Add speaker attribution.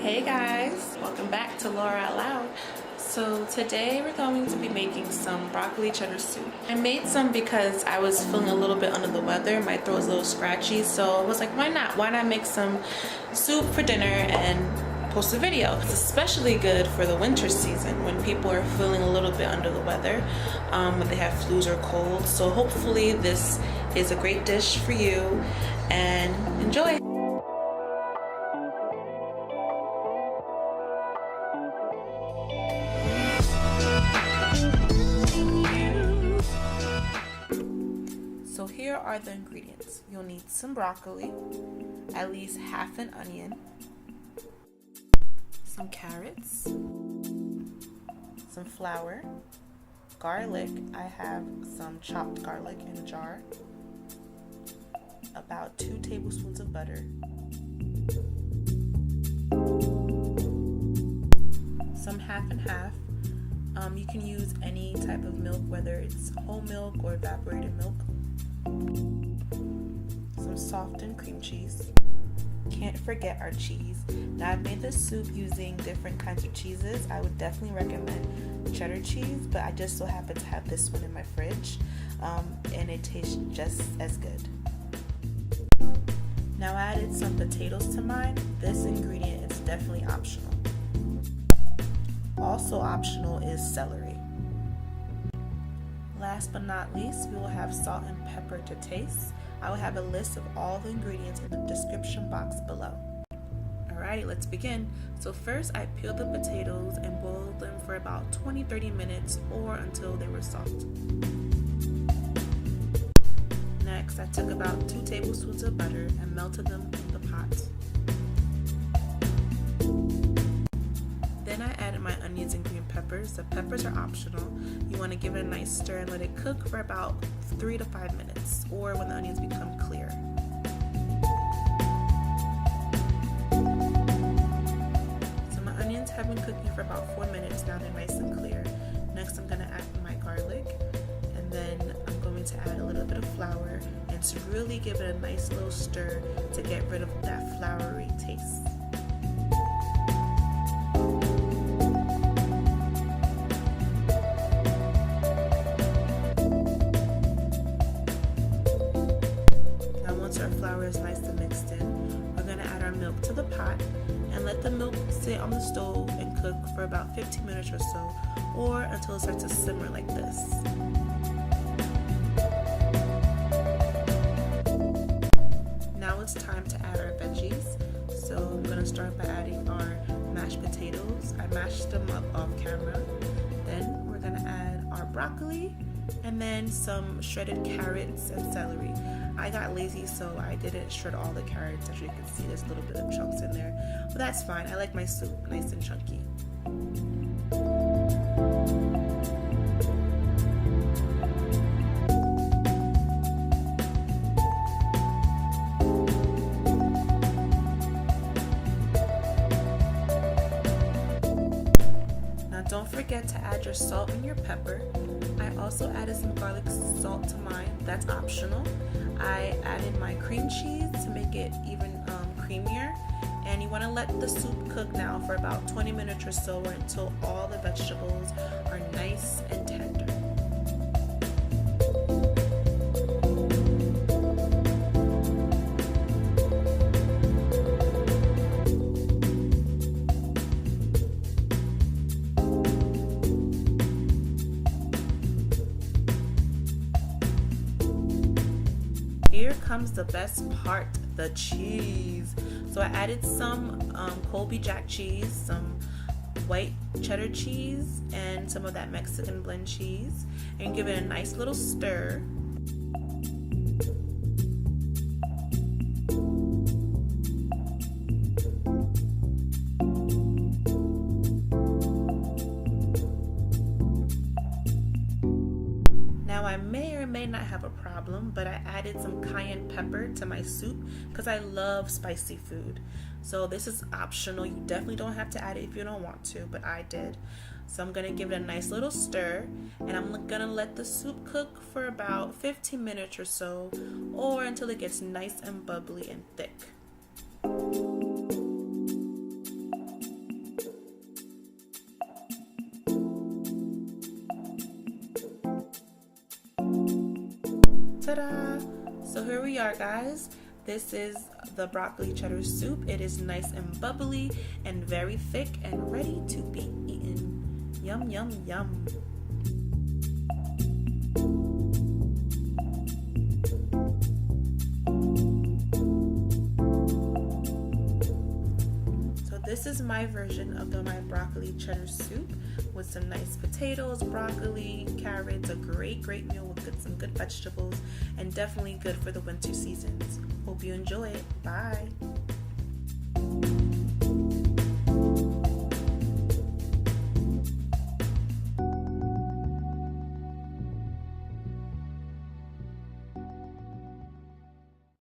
Speaker 1: Hey guys, welcome back to Laura Out Loud. So today we're going to be making some broccoli cheddar soup. I made some because I was feeling a little bit under the weather. My throat was a little scratchy, so I was like, why not? Why not make some soup for dinner and post a video? It's especially good for the winter season when people are feeling a little bit under the weather, when they have flus or colds. So hopefully this is a great dish for you and enjoy. So here are the ingredients. You'll need some broccoli, at least half an onion, some carrots, some flour, garlic. I have some chopped garlic in a jar, about 2 tablespoons of butter, some half and half. You can use any type of milk, whether it's whole milk or evaporated milk. Some softened cream cheese. Can't forget our cheese. Now I've made this soup using different kinds of cheeses. I would definitely recommend cheddar cheese, but I just so happen to have this one in my fridge, and it tastes just as good. Now I added some potatoes to mine. This ingredient is definitely optional. Also optional is celery. Last but not least, we will have salt and pepper to taste. I will have a list of all the ingredients in the description box below. Alrighty, let's begin. So first I peeled the potatoes and boiled them for about 20-30 minutes or until they were soft. Next, I took about 2 tablespoons of butter and melted them in the pot. Then I added my onions and green peppers. The peppers are optional. You want to give it a nice stir and let it cook for about 3 to 5 minutes, or when the onions become clear. So my onions have been cooking for about 4 minutes. Now they're nice and clear. Next I'm going to add my garlic, and then I'm going to add a little bit of flour and to really give it a nice little stir to get rid of that floury taste. Our flour is nice and mixed in, we're going to add our milk to the pot and let the milk sit on the stove and cook for about 15 minutes or so, or until it starts to simmer like this. Now it's time to add our veggies. So I'm going to start by adding our mashed potatoes. I mashed them up off camera. Then we're going to add our broccoli and then some shredded carrots and celery. I got lazy, so I didn't shred all the carrots. As you can see, there's a little bit of chunks in there, but that's fine. I like my soup nice and chunky. Now don't forget to add your salt and your pepper. I also added some garlic salt to mine. That's optional. I added my cream cheese to make it even creamier, and you want to let the soup cook now for about 20 minutes or so, or until all the vegetables are nice and tender. Here comes the best part, the cheese. So I added some Colby Jack cheese, some white cheddar cheese, and some of that Mexican blend cheese, and give it a nice little stir. Now I may or may not have a problem, but I added some cayenne pepper to my soup because I love spicy food. So this is optional. You definitely don't have to add it if you don't want to, but I did. So I'm going to give it a nice little stir, and I'm going to let the soup cook for about 15 minutes or so, or until it gets nice and bubbly and thick. here we are, guys. This is the broccoli cheddar soup. It is nice and bubbly and very thick and ready to be eaten. Yum, yum, yum. So this is my version of my broccoli cheddar soup with some nice potatoes, broccoli, carrots, a great meal with some good vegetables, and definitely good for the winter seasons. Hope you enjoy it. Bye.